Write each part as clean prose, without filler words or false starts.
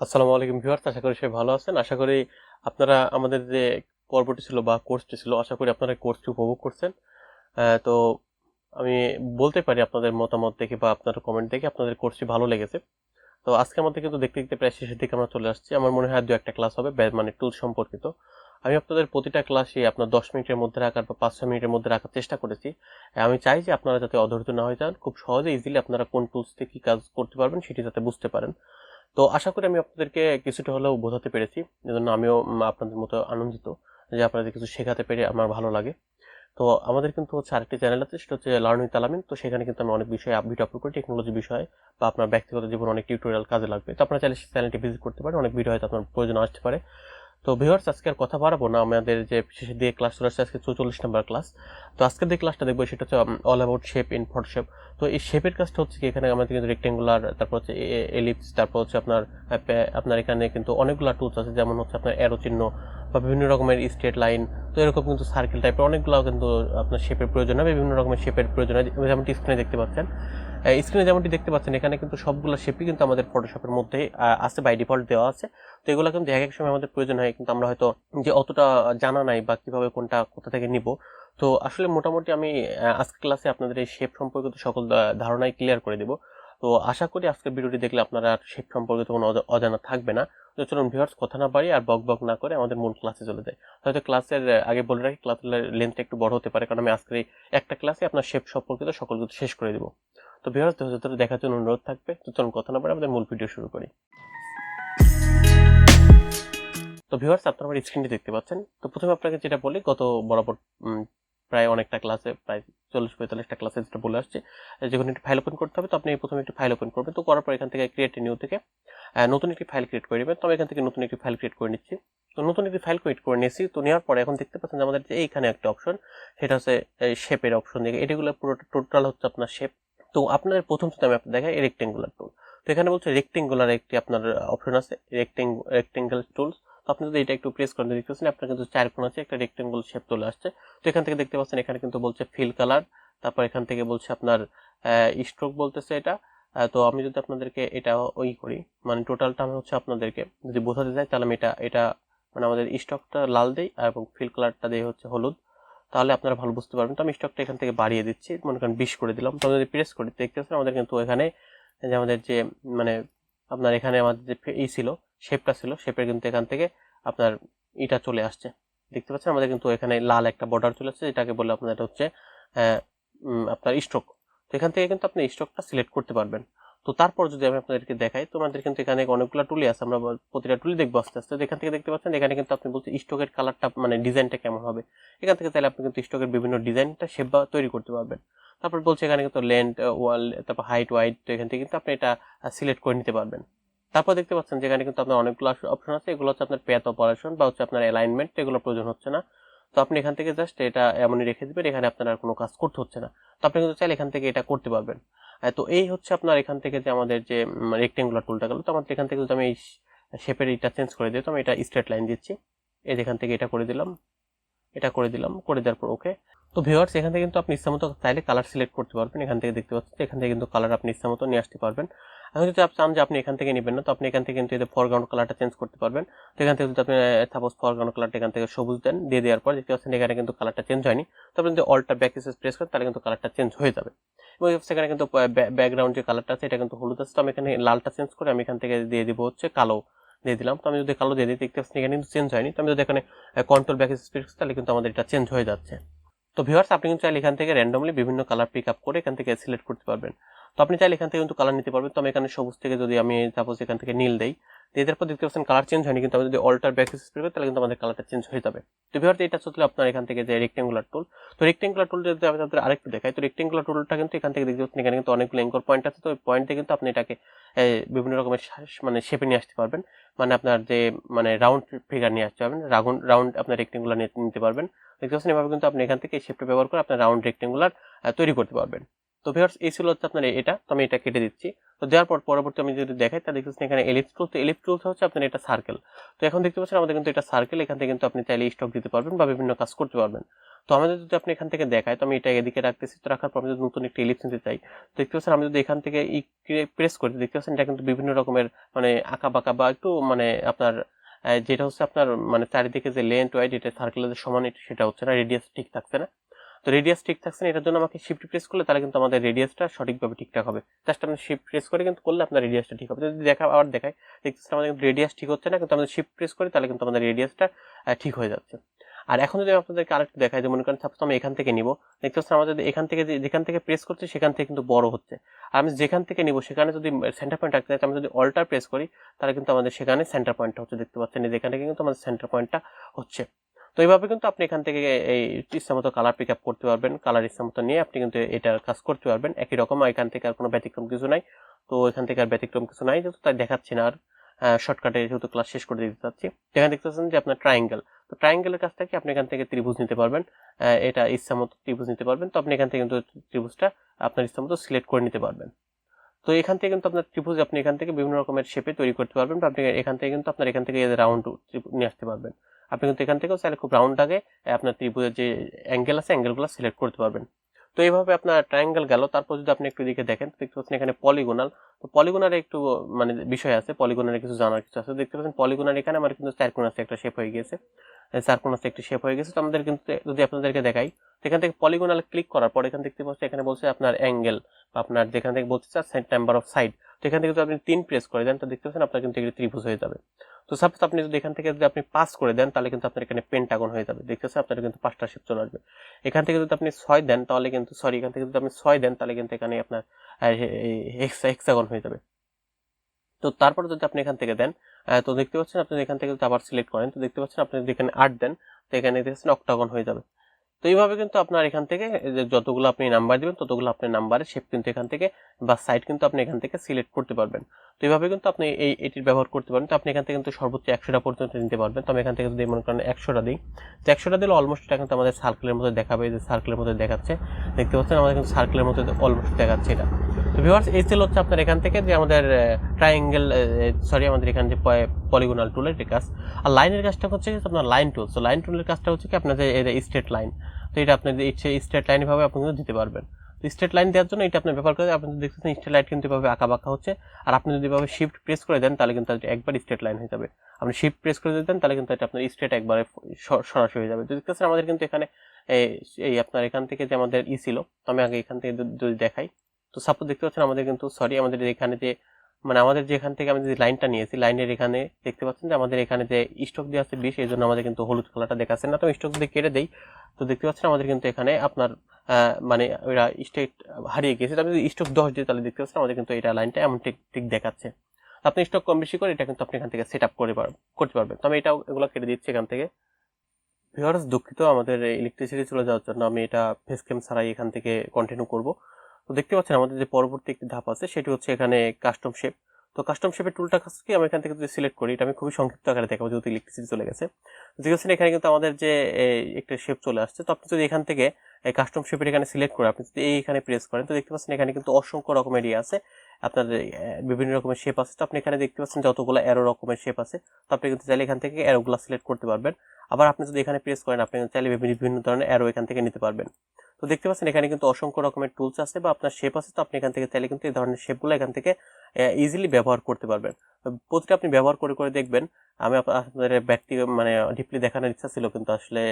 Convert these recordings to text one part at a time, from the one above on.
আসসালামু আলাইকুম ভিউয়ার্স, আশা করি সবাই ভালো আছেন। আশা করি আপনারা আমাদের যে পর্বটি ছিল বা কোর্সটি ছিল, আশা করি আপনারা কোর্সটি উপভোগ করছেন। তো আমি বলতে পারি আপনাদের মতামত দেখে বা আপনার কমেন্ট দেখে আপনাদের কোর্সটি ভালো লেগেছে। তো আজকে আমাদের কিন্তু দেখতে দেখতে প্রায় শেষের দিকে আমরা চলে আসছি। আমার মনে হয় দু একটা ক্লাস হবে মানে টুল সম্পর্কিত। আমি আপনাদের প্রতিটা ক্লাসই আপনার 10 মিনিটের মধ্যে রাখার বা 5-6 মিনিটের মধ্যে রাখার চেষ্টা করেছি। আমি চাই যে আপনারা যাতে অধৈর্য না হয়ে যান, খুব সহজে ইজিলি আপনারা কোন টুলস থেকে কি কাজ করতে পারবেন সেটি যাতে বুঝতে পারেন। তো আশা করি আমি আপনাদেরকে কিছুটা হলেও বোঝাতে পেরেছি, এজন্য আমিও আপনাদের মতো আনন্দিত যে আপনাদের কিছু শেখাতে পেরে আমার ভালো লাগে। তো আমাদের কিন্তু হচ্ছে আরেকটি চ্যানেল আছে, সেটা হচ্ছে লার্ন উইথ আলামিন। তো সেখানে কিন্তু আমি অনেক বিষয়ে ভিডিও আপলোড করি, টেকনোলজি বিষয়ে বা আপনার ব্যক্তিগত জীবনে অনেক টিউটোরিয়াল কাজে লাগবে। তো আপনারা চাইলে চ্যানেলটি ভিজিট করতে পারেন, অনেক ভিডিও হয়তো আপনার প্রয়োজন আসতে পারে। তো ভিউয়ার্স, আজকে আর কথা বাড়াবো না, আমাদের যে শেষের দিকে ক্লাস চলে আসছে, আজকে 44 নম্বর ক্লাস। তো আজকের যে ক্লাসটা দেখবো সেটা হচ্ছে all about shape in Photoshop. তো এই শেপের কাজটা হচ্ছে কি, এখানে আমাদের কিন্তু রেক্টেঙ্গুলার, তারপর হচ্ছে এলিপস, তারপর হচ্ছে আপনার এখানে কিন্তু অনেকগুলো টুলস আছে, যেমন হচ্ছে আপনার অ্যারো চিহ্ন বা বিভিন্ন রকমের স্ট্রেট লাইন। তো এরকম কিন্তু সার্কেল টাইপের অনেকগুলো কিন্তু আপনার শেপের প্রয়োজন হবে, বিভিন্ন রকমের শেপের প্রয়োজন হয়, যেমনটি স্ক্রিনে দেখতে পাচ্ছেন। স্ক্রিনে যেমনটি দেখতে পাচ্ছেন, এখানে কিন্তু সবগুলো শেপই কিন্তু আমাদের ফটোশপের মধ্যে আছে, বাই ডিফল্ট দেওয়া আছে। তো এগুলো কিন্তু এক এক সময় আমাদের প্রয়োজন হয়, কিন্তু আমরা হয়তো যে অতটা জানা নাই বা কিভাবে কোনটা কোথা থেকে নিব। তো আসলে মোটামুটি আমি আজকের ক্লাসে আপনাদের এই শেপ সম্পর্কিত সকল ধারণাই ক্লিয়ার করে দেব। তো আশা করি আজকের ভিডিওটি দেখলে আপনারা আর শেপ সম্পর্কিত কোনো অজানা থাকবে না। তো চলুন ভিউয়ার্স, কথা না বাড়ি আর বক বক না করে আমাদের মূল ক্লাসে চলে যাই। হয়তো ক্লাসের আগে বলে রাখি, ক্লাসের লেন্থটা একটু বড় হতে পারে, কারণ আমি আজকের এই একটা ক্লাসে আপনার শেপ সম্পর্কিত সকল কিছু শেষ করে দিব। তো ভিউয়ার্স, ধৈর্য ধরে দেখার জন্য অনুরোধ থাকবে। তো চলুন কথা না বাড়ি আমাদের মূল ভিডিও শুরু করি। তো ভিউয়ার্স, আপনারা আমার স্ক্রিনটি দেখতে পাচ্ছেন। তো প্রথমে আপনাকে যেটা বলি, গত বরাবর প্রায় অনেকটা ক্লাসে, প্রায় 40-45টা ক্লাসে যেটা বলে আসছে, যখন একটি ফাইল ওপেন করতে হবে, তো আপনি প্রথমে একটি ফাইল ওপেন করবেন। তো করার পর এখান থেকে ক্রিয়েট নিউ থেকে নতুন একটি ফাইল ক্রিয়েট করে নেবেন। তো আমি এখান থেকে নতুন একটি ফাইল ক্রিয়েট করে নিচ্ছি। তো নতুন একটি ফাইল ক্রিয়েট করে নিয়েছি। তো নেওয়ার পরে এখন দেখতে পাচ্ছেন যে আমাদের যে এইখানে একটা অপশন, সেটা হচ্ছে শেপের অপশন। এটিগুলো পুরো টোটাল হচ্ছে আপনার শেপ। তো আপনাদের প্রথম যদি আমি আপনাদের দেখাই, রেক্টেঙ্গুলার টুল। তো এখানে বলছে রেক্টেঙ্গুলার একটি আপনার অপশন আছে, রেক্টেঙ্গেল টুলস। তো আপনি যদি এটা একটু প্রেস করেন, দেখতে পাচ্ছেন আপনার কিন্তু 4 কোণ আছে, একটা রেক্টেঙ্গল শেপ চলে আসছে। তো এখান থেকে দেখতে পাচ্ছেন এখানে কিন্তু বলছে ফিল কালার, তারপর এখান থেকে বলছে আপনার স্ট্রোক বলতেছে এটা। তো আমি যদি আপনাদেরকে এটা ওই করি, মানে টোটালটা আমি হচ্ছে আপনাদেরকে যদি বোঝাতে চাই, তাহলে আমি এটা এটা মানে আমাদের স্টকটা লাল দেই এবং ফিল কালারটা দেই হচ্ছে হলুদ, তাহলে আপনারা ভালো বুঝতে পারবেন। তো আমি স্টকটা এখান থেকে বাড়িয়ে দিচ্ছি, মনে করেন 20 করে দিলাম। তো আমি যদি প্রেস করি, দেখতে পাচ্ছেন আমাদের কিন্তু এখানে যে আমাদের যে মানে আপনার এখানে আমাদের যে ছিল, শেপটা ছিল, শেপের কিন্তু এখান থেকে আপনার এটা চলে আসছে। দেখতে পাচ্ছেন আমাদের কিন্তু এখানে লাল একটা বর্ডার চলে আসছে, যেটাকে বলে আপনার এটা হচ্ছে আপনার স্ট্রোক। তো এখান থেকে কিন্তু আপনি স্ট্রোকটা সিলেক্ট করতে পারবেন। তো তারপর যদি আমি আপনাদেরকে দেখাই, তো আমাদের কিন্তু এখানে অনেকগুলো টুলি আছে, আমরা প্রতিটা টুলি দেখবো আস্তে আস্তে। এখান থেকে দেখতে পাচ্ছেন এখানে কিন্তু আপনি বলতে স্ট্রোকের কালারটা মানে ডিজাইনটা কেমন হবে। এখান থেকে চাইলে আপনি কিন্তু স্ট্রোকের বিভিন্ন ডিজাইনটা শেপ বা তৈরি করতে পারবেন। তারপর বলছে এখানে কিন্তু লেন্থ, ওয়াল, তারপর হাইট, ওয়াইড। তো এখান থেকে কিন্তু আপনি এটা সিলেক্ট করে নিতে পারবেন। তারপর দেখতে পাচ্ছেন যেখানে কিন্তু আপনার অনেকগুলো অপশন আছে, এগুলো হচ্ছে আপনার প্যাথ অপারেশন বা হচ্ছে আপনার অ্যালাইনমেন্ট, এগুলো প্রয়োজন হচ্ছে না। তো আপনি এখান থেকে জাস্ট এটা এমনই রেখে দিবেন, এখানে আপনার আর কোনো কাজ করতে হচ্ছে না। তো আপনি কিন্তু চাইলে এখান থেকে এটা করতে পারবেন। তো এই হচ্ছে আপনার এখান থেকে যে আমাদের যে রেক্টেঙ্গুলার টুলটা গেল। তো আমাদের এখান থেকে যদি আমি এই শেপের এটা চেঞ্জ করে দিই, তো আমি এটা স্ট্রেট লাইন দিচ্ছি, এই যেখান থেকে এটা করে দিলাম, এটা করে দিলাম, করে দেওয়ার পর ওকে। তো ভিউয়ার্স, এখান থেকে কিন্তু আপনি ইচ্ছামতো চাইলে কালার সিলেক্ট করতে পারবেন। এখান থেকে দেখতে পাচ্ছেন এখান থেকে কিন্তু কালার আপনি ইচ্ছামতো নিয়ে আসতে পারবেন। এখন যদি আপনি চান যে আপনি এখান থেকে নেবেন না, তো আপনি এখান থেকে কিন্তু এই ফরগ্রাউন্ড কালারটা চেঞ্জ করতে পারবেন। তো এখান থেকে যদি আপনি সাপোজ ফরগ্রাউন্ড কালারটা এখান থেকে সবুজ দেন, দিয়ে দেওয়ার পর দেখতে পাচ্ছেন এখানে কিন্তু কালারটা চেঞ্জ হয়নি। তো আপনি যদি অল্টার ব্যাক স্পেস প্রেস করেন, তাহলে কিন্তু কালারটা চেঞ্জ হয়ে যাবে। এবং সেখানে কিন্তু ব্যাকগ্রাউন্ড যে কালারটা আছে, এটা কিন্তু হলুদ আছে। তো আমি এখানে লালটা চেঞ্জ করে আমি এখান থেকে দিয়ে দিব হচ্ছে কালো দিয়ে দিলাম। তো আমি যদি কালো দিয়ে দিই, দেখতে পাচ্ছেন এখানে কিন্তু চেঞ্জ হয়নি। তো আমি যদি এখানে কন্ট্রোল ব্যাক স্পেস, তাহলে কিন্তু আমাদের এটা চেঞ্জ হয়ে যাচ্ছে। তো ভিউয়ার্স, আপনি কিন্তু চাইলে এখান থেকে র্যান্ডমলি বিভিন্ন কালার পিক আপ করে এখান থেকে সিলেক্ট করতে পারবেন। তো আপনি চাইলে এখান থেকে কিন্তু কালার নিতে পারবেন। তো আমি এখানে সবুজ থেকে যদি আমি সাপোজ এখান থেকে নীল দেই, দিয়ে দেওয়ার পর দেখতে পাচ্ছেন কালার চেঞ্জ হয়নি, কিন্তু আমি যদি অল্টার ব্যাক স্পেস করি, তাহলে কিন্তু আমাদের কালারটা চেঞ্জ হয়ে যাবে। তো ভিউয়ার্স, এটা হচ্ছে আপনার এখান থেকে যে রেক্টেঙ্গুলার টুল। তো রেক্টেঙ্গুলার টুল যদি আমি আপনাদের আরেকটু দেখাই, তো রেক্টেঙ্গুলার টুলটা কিন্তু এখান থেকে দেখতে পাচ্ছেন এখানে কিন্তু অনেকগুলো এঙ্কর পয়েন্ট আছে। তো ওই পয়েন্টে কিন্তু আপনি এটাকে বিভিন্ন রকমের মানে শেপে নিয়ে আসতে পারবেন। মানে আপনার যে মানে রাউন্ড ফিগার নিয়ে আসতে পারবেন, রাউন্ড আপনার রেক্টেঙ্গুলার নিতে পারবেন। দেখতে পাচ্ছেন এভাবে কিন্তু আপনি এখান থেকে এই শেপটা ব্যবহার করে আপনার রাউন্ড রেক্টেঙ্গুলার তৈরি করতে পারবেন। তো তো ভিউয়ার্স এই ছিল হচ্ছে আপনার এটা, তো আমি এটা কেটে দিচ্ছি। তো দেওয়ার পর পরবর্তী আমি যদি দেখাই তাহলে দেখতেছেন এখানে এলিপস টুল, তো এলিপস টুল হচ্ছে আপনার এটা সার্কেল। তো এখন দেখতে পাচ্ছেন আমাদের কিন্তু এটা সার্কেল, এখান থেকে কিন্তু আপনি চাইলে স্টক দিতে পারবেন বা বিভিন্ন কাজ করতে পারবেন। তো আমাদের যদি আপনি এখান থেকে দেখায়, তো আমি এটা এদিকে রাখতেছি, তো রাখার পর আমি যদি নতুন একটা এলিপস নিতে চাই, দেখতে পাচ্ছেন আমি যদি এখান থেকে প্রেস করি, দেখতে পাচ্ছেন এটা কিন্তু বিভিন্ন রকমের মানে আঁকা বাঁকা বা একটু মানে আপনার যেটা হচ্ছে আপনার মানে চারিদিকে যে লেন্থ ওয়াইড এটা সার্কেলের যে সমান সেটা হচ্ছে না, রেডিয়াস ঠিক থাকছে না। তো রেডিয়াস ঠিক থাকছে না, এটার জন্য আমাকে শিফট প্রেস করলে তাহলে কিন্তু আমাদের রেডিয়াসটা সঠিকভাবে ঠিকঠাক হবে। জাস্ট আপনি শিফট প্রেস করে কিন্তু করলে আপনার রেডিয়াসটা ঠিক হবে। যদি আবার দেখায় দেখতেছেন আমাদের কিন্তু রেডিয়াস ঠিক হচ্ছে না, কিন্তু আমাদের শিফট প্রেস করি তাহলে কিন্তু আমাদের রেডিয়াসটা ঠিক হয়ে যাচ্ছে। আর এখন যদি আপনাদেরকে আরেকটু দেখাই, যে মনে করেন সাপোজ আমি এখান থেকে নিব, দেখতে পাচ্ছেন আমাদের এখান থেকে যেখান থেকে প্রেস করছি সেখান থেকে কিন্তু বড় হচ্ছে। আর আমি যেখান থেকে নিব সেখানে যদি সেন্টার পয়েন্ট রাখতে চাই, আমি যদি অল্টার প্রেস করি তাহলে কিন্তু আমাদের সেখানে সেন্টার পয়েন্টটা হচ্ছে, দেখতে পাচ্ছেন যেখান থেকে কিন্তু আমাদের সেন্টার পয়েন্টটা হচ্ছে। তো এইভাবে কিন্তু আপনি এখান থেকে এই ইচ্ছা মতো কালার পিক আপ করতে পারবেন, কালার ইচ্ছা মতো নিয়ে আপনি কিন্তু এটার কাজ করতে পারবেন একই রকম। এখান থেকে আর কোনো ব্যতিক্রম কিছু নাই। তো এখান থেকে আর ব্যতিক্রম কিছু নাই, যেহেতু তাই দেখাচ্ছি না আর শর্টকাটে যেহেতু ক্লাস শেষ করে দিতে চাচ্ছি। এখানে দেখতে পাচ্ছেন যে আপনার ট্রায়াঙ্গেল, তো ট্রায়াঙ্গেলের কাছ থেকে আপনি এখান থেকে ত্রিভুজ নিতে পারবেন, এটা ইচ্ছা মতো ত্রিভুজ নিতে পারবেন। তো আপনি এখান থেকে কিন্তু ত্রিভুজটা আপনার ইচ্ছা মতো সিলেক্ট করে নিতে পারবেন। তো এখান থেকে কিন্তু আপনার ত্রিভুজ আপনি এখান থেকে বিভিন্ন রকমের শেপে তৈরি করতে পারবেন, বা আপনি এখান থেকে কিন্তু আপনার এখান থেকে রাউন্ড নিয়ে আসতে পারবেন। আপনি কিন্তু এখান থেকেও চাইলে খুব রাউন্ড আগে আপনার ত্রিভুজের যে অ্যাঙ্গেল আছে অ্যাঙ্গেলগুলো সিলেক্ট করতে পারবেন। তো এইভাবে আপনার ট্রায়াঙ্গেল গেল। তারপর যদি আপনি একটু দিকে দেখেন, দেখতে পাচ্ছেন এখানে পলিগোনাল। তো পলিগোনার একটু মানে বিষয় আছে, পলিগোনার কিছু জানার কিছু আছে। দেখতে পাচ্ছেন পলিগোনার এখানে আমার কিন্তু চারকোনাসে একটা শেপ হয়ে গেছে, চারকোনাসে একটি শেপ হয়ে গেছে। তো আমাদের কিন্তু যদি আপনাদেরকে দেখাই, এখান থেকে পলিগোনাল ক্লিক করার পর এখান দেখতে পাচ্ছেন এখানে বলছে আপনার অ্যাঙ্গেল, বা আপনার যেখান থেকে বলতে চাচ্ছেন নাম্বার অফ সাইড। তো এখান থেকে যদি আপনি 3 প্রেস করে দেন, তো দেখতে পাচ্ছেন আপনার কিন্তু এখানে ত্রিভুজ হয়ে যাবে। তো সাপোজ আপনি যদি এখান থেকে যদি আপনি 5 করে দেন তাহলে কিন্তু আপনার এখানে পেন্টাগন হয়ে যাবে। দেখতেছেন আপনার কিন্তু 5টা শেপ চলে আসবে। এখান থেকে যদি আপনি 6 দেন তাহলে কিন্তু এখান থেকে যদি আপনি 6 দেন তাহলে কিন্তু এখানে আপনার হেক্সাগন হয়ে যাবে। তো তারপরে যদি আপনি এখান থেকে দেন, তো দেখতে পাচ্ছেন আপনি এখান থেকে যদি আবার সিলেক্ট করেন, তো দেখতে পাচ্ছেন আপনি যদি এখানে 8 দেন, তো এখানে দেখছেন অক্টাগন হয়ে যাবে। তো এইভাবে কিন্তু আপনার এখান থেকে যতগুলো আপনি নাম্বার দিবেন ততগুলো আপনার নাম্বারের শেপ কিন্তু এখান থেকে বা সাইড কিন্তু আপনি এখান থেকে সিলেক্ট করতে পারবেন। তো এইভাবে কিন্তু আপনি এটির ব্যবহার করতে পারবেন। তো আপনি এখান থেকে কিন্তু সর্বোচ্চ 100টা পর্যন্ত নিতে পারবেন। তো আমি এখান থেকে যদি মনে করেন 100টা দিই, তো 100টা দিলে অলমোস্ট এটা কিন্তু আমাদের সার্কেলের মধ্যে দেখাবে, যে সার্কেলের মধ্যে দেখাচ্ছে। দেখতে পাচ্ছেন আমাদের কিন্তু সার্কেলের মধ্যে অলমোস্ট দেখাচ্ছে এটা। তো ভিউয়ার্স এই ছিল হচ্ছে আপনার এখান থেকে যে আমাদের ট্রায়াঙ্গেল আমাদের এখানে যে পলিগোনাল টুলের কাজ। আর লাইনের কাজটা হচ্ছে আপনার লাইন টুল। তো লাইন টুলের কাজটা হচ্ছে কি আপনাদের স্ট্রেট লাইন। তো এটা আপনি ইচ্ছে স্ট্রেট লাইন ভাবে আপনি কিন্তু দিতে পারবেন। তো স্ট্রেট লাইন দেওয়ার জন্য এটা আপনি ব্যবহার করে আপনি দেখতেছেন স্ট্রেট লাইন কিন্তু এভাবে আঁকা বাঁকা হচ্ছে। আর আপনি যদি এভাবে শিফট প্রেস করে দেন তাহলে কিন্তু একবার স্ট্রেট লাইন হয়ে যাবে। আপনি শিফট প্রেস করে দেন তাহলে কিন্তু এটা আপনার স্ট্রেট একবারে সরাসরি হয়ে যাবে। তো দেখতেছেন আমাদের কিন্তু এখানে এই আপনার এখান থেকে যে আমাদের ছিল, আমি আগে এখান থেকে যদি দেখাই, তো সাপোজ দেখতে পাচ্ছেন আমাদের কিন্তু আমাদের এখানে যে মানে আমাদের যেখান থেকে আমি যে লাইনটা নিয়েছি, লাইনের এখানে দেখতে পাচ্ছেন যে আমাদের এখানে যে স্টক দেওয়া আছে 20, এই জন্য আমাদের কিন্তু হলুদ কালারটা দেখাচ্ছে না। তো স্টক যদি কেটে দেই, তো দেখতে পাচ্ছেন আমাদের কিন্তু এখানে আপনার মানে ওরা স্টেট হারিয়ে গেছে। আমি যদি স্টক 10 দিই তাহলে দেখতে পাচ্ছেন আমাদের কিন্তু এটা লাইনটা এমন ঠিক ঠিক দেখাচ্ছে। আপনি স্টক কম বেশি করে এটা কিন্তু আপনি এখান থেকে সেট আপ করতে পারবেন। তো আমি এগুলো কেটে দিচ্ছি এখান থেকে। ভিউয়ার্স দুঃখিত, আমাদের ইলেকট্রিসিটি চলে যাওয়ার জন্য আমি এটা ফেস ক্যাম ছাড়াই এখান থেকে কন্টিনিউ করব। তো দেখতে পাচ্ছেন আমাদের যে পরবর্তী একটি ধাপ আছে সেটি হচ্ছে এখানে কাস্টম শেপ। তো কাস্টম শেপের টুলটা কাছে কি আমি এখান থেকে যদি সিলেক্ট করি, এটা আমি খুবই সংক্ষিপ্ত আকারে দেখাবো যেহেতু ইলেকট্রিসিটি চলে গেছে। দেখছেন এখানে কিন্তু আমাদের যে একটা শেপ চলে আসছে। তো আপনি যদি এখান থেকে কাস্টম শেপের এখানে সিলেক্ট করে আপনি যদি এইখানে প্রেস করেন, তো দেখতে পাচ্ছেন এখানে কিন্তু অসংখ্য রকমের আছে আপনার বিভিন্ন রকমের শেপ আছে। তো আপনি এখানে দেখতে পাচ্ছেন যতগুলো অ্যারো রকমের শেপ আছে। তো আপনি কিন্তু চাইলে এখান থেকে অ্যারোগুলো সিলেক্ট করতে পারবেন। আবার আপনি যদি এখানে প্রেস করেন আপনি চাইলে বিভিন্ন ধরনের অ্যারো এখান থেকে নিতে পারবেন। তো দেখতে পাচ্ছেন এখানে কিন্তু অসংখ্য রকমের টুলস আছে বা আপনার শেপ আছে। তো আপনি এখান থেকে চাইলে কিন্তু এই ধরনের শেপগুলো এখান থেকে ইজিলি ব্যবহার করতে পারবেন। প্রতিটা আপনি ব্যবহার করে করে দেখবেন। আমি আপনাদের মানে ডিপলি দেখানোর ইচ্ছা ছিল কিন্তু আসলে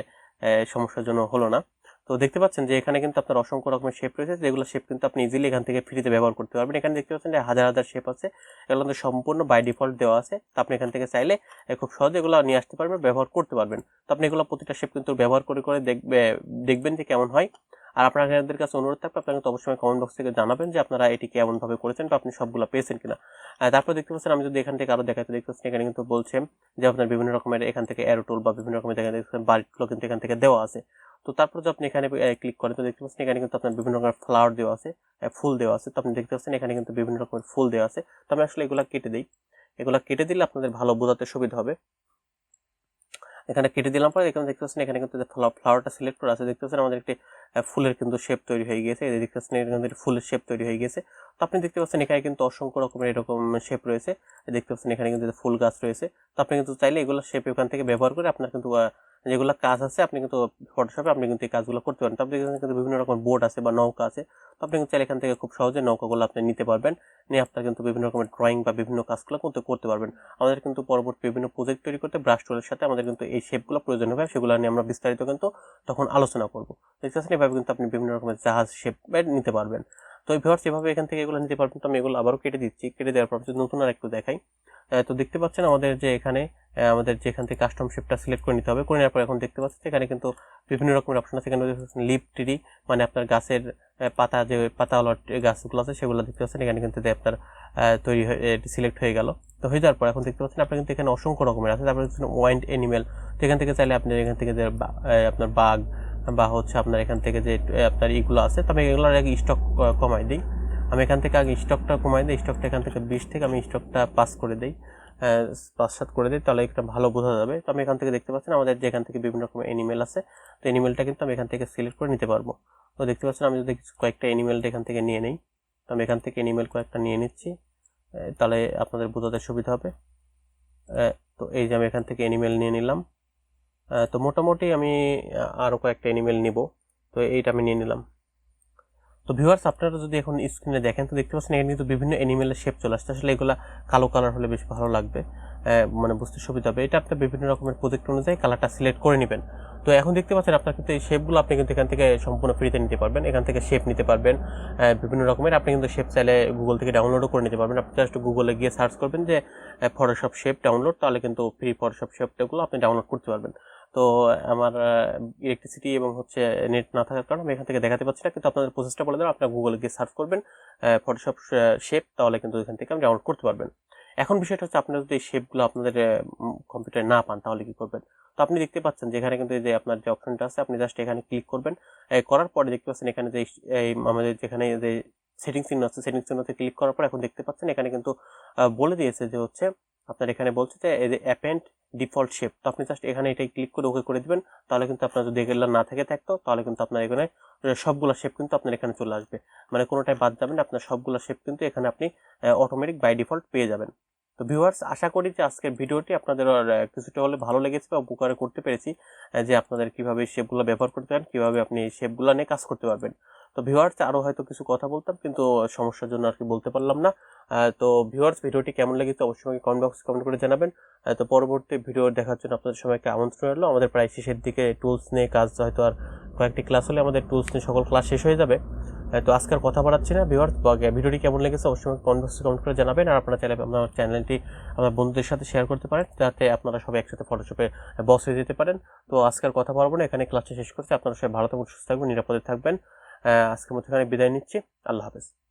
সমস্যার জন্য হলো না। তো দেখতে পাচ্ছেন যে এখানে কিন্তু আপনার অসংখ্য রকমের শেপ রয়েছে, যেগুলো শেপ কিন্তু আপনি ইজিলি এখান থেকে ফ্রিতে ব্যবহার করতে পারবেন। এখানে দেখতে পাচ্ছেন যে হাজার হাজার শেপ আছে, এগুলো কিন্তু সম্পূর্ণ বাই ডিফল্ট দেওয়া আছে। তো আপনি এখান থেকে চাইলে খুব সহজে এগুলো নিয়ে আসতে পারবেন, ব্যবহার করতে পারবেন। তো আপনি এগুলো প্রতিটা শেপ কিন্তু ব্যবহার করে করে দেখবেন যে কেমন হয়। আর আপনাদের কাছে অনুরোধ থাকবে আপনারা কিন্তু অবশ্যই কমেন্ট বক্স থেকে জানাবেন যে আপনারা এটি কেমন ভাবে করেছেন বা আপনি সবগুলো পেয়েছেন কিনা। তারপর দেখতে পাচ্ছেন আমি যদি এখান থেকে আরো দেখাতে দেখতে পাচ্ছেন এখানে কিন্তু বলছে যে আপনার বিভিন্ন রকমের এখান থেকে অ্যারো টুল বা বিভিন্ন রকমের দেখতে বাড়িগুলো কিন্তু এখান থেকে দেওয়া আছে। তো তারপর যদি আপনি এখানে ক্লিক করেন তো দেখতে পাচ্ছেন এখানে কিন্তু আপনার বিভিন্ন রকমের ফ্লাওয়ার দেওয়া আছে, ফুল দেওয়া আছে। তো আপনি দেখতে পাচ্ছেন এখানে কিন্তু বিভিন্ন রকমের ফুল দেওয়া আছে। তো আমি আসলে এগুলা কেটে দিই, এগুলা কেটে দিলে আপনাদের ভালো বোঝাতে সুবিধা হবে। এখানে কেটে দিলাম পরে এখানে দেখতে পাচ্ছেন এখানে কিন্তু ফ্লাওয়ারটা সিলেক্ট করা আছে, দেখতে পাচ্ছেন আমাদের একটি ফুলের কিন্তু শেপ তৈরি হয়ে গিয়েছে, এই দেখতে পাচ্ছেন এখানে কিন্তু ফুলের শেপ তৈরি হয়ে গেছে। তো আপনি দেখতে পাচ্ছেন এখানে কিন্তু অসংখ্য রকমের এরকম শেপ রয়েছে, দেখতে পাচ্ছেন এখানে কিন্তু ফুল গাছ রয়েছে। তো আপনি কিন্তু চাইলে এগুলো শেপ এখান থেকে ব্যবহার করে আপনার কিন্তু যেগুলো কাজ আছে আপনি কিন্তু ফটোশপে আপনি কিন্তু এই কাজগুলো করতে পারেন। তারপরে এখানে কিন্তু বিভিন্ন রকমের বোর্ড আছে বা নৌকা আছে, তো আপনি কিন্তু চাইলে এখান থেকে খুব সহজে নৌকাগুলো আপনি নিতে পারবেন, নিয়ে আপনার কিন্তু বিভিন্ন রকমের ড্রয়িং বা বিভিন্ন কাজগুলো করতে পারবেন। আমাদের কিন্তু পরবর্তী বিভিন্ন প্রজেক্ট তৈরি করতে ব্রাশ টুলের সাথে আমাদের কিন্তু এই শেপগুলো প্রয়োজন হবে, সেগুলো নিয়ে আমরা বিস্তারিত কিন্তু তখন আলোচনা করবো। দেখতে পাচ্ছেন এভাবে কিন্তু আপনি বিভিন্ন রকমের জাহাজ শেপ নিতে পারবেন। তো এই ভিউয়ার্স এভাবে এখান থেকে এগুলো নিতে পারবেন। তো আমি এগুলো আবারও কেটে দিচ্ছি, কেটে দেওয়ার পর নতুন আর একটু দেখাই। তো দেখতে পাচ্ছেন আমাদের যে এখানে আমাদের যে এখান থেকে কাস্টম শেপটা সিলেক্ট করে নিতে হবে, করে নেওয়ার পর এখন দেখতে পাচ্ছেন এখানে কিন্তু বিভিন্ন রকমের অপশন আছে। এখানে লিপ ট্রি মানে আপনার গাছের পাতা, যে পাতাওয়ালা গাছগুলো আছে সেগুলো দেখতে পাচ্ছেন এখানে কিন্তু আপনার তৈরি হয়ে সিলেক্ট হয়ে গেল। তো হয়ে যাওয়ার পর এখন দেখতে পাচ্ছেন আপনার কিন্তু এখানে অসংখ্য রকমের আছে। তারপরে ওয়াইল্ড অ্যানিমেল, তো এখান থেকে চাইলে আপনি এখান থেকে যে আপনার বাঘ বা হচ্ছে আপনার এখান থেকে যে আপনার ইগুলো আছে, তবে এগুলোর আগে স্টক কমাই দিই। আমি এখান থেকে আগে স্টকটা কমাই দিই, স্টকটা এখান থেকে 20 থেকে আমি স্টকটা 5 করে দিই, 5-7 করে দিই, তাহলে একটা ভালো বোঝা যাবে। তো আমি এখান থেকে দেখতে পাচ্ছেন আমাদের যে এখান থেকে বিভিন্ন রকমের অ্যানিমেল আছে, তো অ্যানিমেলটা কিন্তু আমি এখান থেকে সিলেক্ট করে নিতে পারবো। তো দেখতে পাচ্ছেন আমি যদি কয়েকটা অ্যানিমেলটা এখান থেকে নিয়ে নিই, তো আমি এখান থেকে অ্যানিমেল কয়েকটা নিয়ে নিচ্ছি, তাহলে আপনাদের বোঝাতে সুবিধা হবে। তো এই যে আমি এখান থেকে অ্যানিমেল নিয়ে নিলাম। তো মোটামুটি আমি আরও কয়েকটা অ্যানিমেল নিব, তো এইটা আমি নিয়ে নিলাম। তো ভিউয়ার্স আপনারা যদি এখন স্ক্রিনে দেখেন তো দেখতে পাচ্ছেন এখানে কিন্তু বিভিন্ন অ্যানিমেলের শেপ চলে আসছে। আসলে এগুলা কালো কালার হলে বেশ ভালো লাগবে, মানে বুঝতে সুবিধা হবে। এটা আপনার বিভিন্ন রকমের প্রজেক্ট অনুযায়ী কালারটা সিলেক্ট করে নেবেন। তো এখন দেখতে পাচ্ছেন আপনার কিন্তু এই শেপগুলো আপনি কিন্তু এখান থেকে সম্পূর্ণ ফ্রিতে নিতে পারবেন, এখান থেকে শেপ নিতে পারবেন বিভিন্ন রকমের। আপনি কিন্তু শেপ চাইলে গুগল থেকে ডাউনলোডও করে নিতে পারবেন। আপনি জাস্ট গুগলে গিয়ে সার্চ করবেন যে ফটোশপ শেপ ডাউনলোড, তাহলে কিন্তু ফ্রি ফটোশপ শেপগুলো আপনি ডাউনলোড করতে পারবেন। তো আমার ইলেকট্রিসিটি এবং হচ্ছে নেট না থাকার কারণে আমি এখান থেকে দেখাতে পাচ্ছি না, কিন্তু আপনাদের প্রসেসটা বলে দেবেন। আপনার গুগলে গিয়ে সার্চ করবেন ফটোশপ শেপ, তাহলে কিন্তু এখান থেকে আপনি ডাউনলোড করতে পারবেন। এখন বিষয়টা হচ্ছে আপনারা যদি এই শেপগুলো আপনাদের কম্পিউটারে না পান তাহলে কি করবেন। তো আপনি দেখতে পাচ্ছেন যে এখানে কিন্তু যে আপনার যে অপশনটা আছে আপনি জাস্ট এখানে ক্লিক করবেন, করার পরে দেখতে পাচ্ছেন এখানে যে আমাদের যেখানে যে সেটিং চিহ্ন আছে, সেটিং চিহ্নতে ক্লিক করার পর এখন দেখতে পাচ্ছেন এখানে কিন্তু বলে দিয়েছে যে হচ্ছে আপনার এখানে বলছে যে এই যে অ্যাপেন্ড ডিফল্ট শেপ। তো আপনি জাস্ট এখানে এটাই ক্লিক করে ওকে করে দিবেন, তাহলে কিন্তু আপনার যদি এগুলো না থেকে থাকতো তাহলে কিন্তু আপনার এখানে সবগুলো শেপ কিন্তু আপনার এখানে চলে আসবে, মানে কোনোটাই বাদ যাবেন, আপনার সবগুলো শেপ কিন্তু এখানে আপনি অটোমেটিক বাই ডিফল্ট পেয়ে যাবেন। তো ভিউয়ার্স আশা করি যে আজকের ভিডিওটি আপনাদের কিছুটা হলে ভালো লেগেছে বা উপকার করতে পেরেছি, যে আপনাদের কিভাবে শেপগুলো ব্যবহার করতে পারেন, কিভাবে আপনি এই শেপগুলো নিয়ে কাজ করতে পারবেন। তো ভিউয়ার্স আরও হয়তো কিছু কথা বলতাম, কিন্তু সমস্যার জন্য আর কি বলতে পারলাম না। তো ভিউয়ার্স ভিডিওটি কেমন লেগেছে অবশ্যই কমেন্ট বক্সে কমেন্ট করে জানাবেন। তো পরবর্তী ভিডিও দেখার জন্য আপনাদের সবাইকে আমন্ত্রণ রইল। আমাদের প্রায় শেষের দিকে টুলস নিয়ে কাজ, হয়তো আর কয়েকটি ক্লাস হলে আমাদের টুলস নিয়ে সকল ক্লাস শেষ হয়ে যাবে। তো আজকের কথা বাড়াচ্ছি না ভিউয়ার্স, ভিডিওটি কেমন লেগেছে অবশ্যই কমেন্ট বক্সে কমেন্ট করে জানাবেন। আর আপনারা চাইলে আমার চ্যানেলটি আমার বন্ধুদের সাথে শেয়ার করতে পারেন, যাতে আপনারা সবাই একসাথে ফটোশপে বস হয়ে যেতে পারেন। তো আজকের কথা বলবো না, এখানে ক্লাসটা শেষ করছি। আপনারা সবাই ভালো থাকবেন, সুস্থ থাকবেন, নিরাপদে থাকবেন। আজকের মতো এখানে বিদায় নিচ্ছি। আল্লাহ হাফেজ।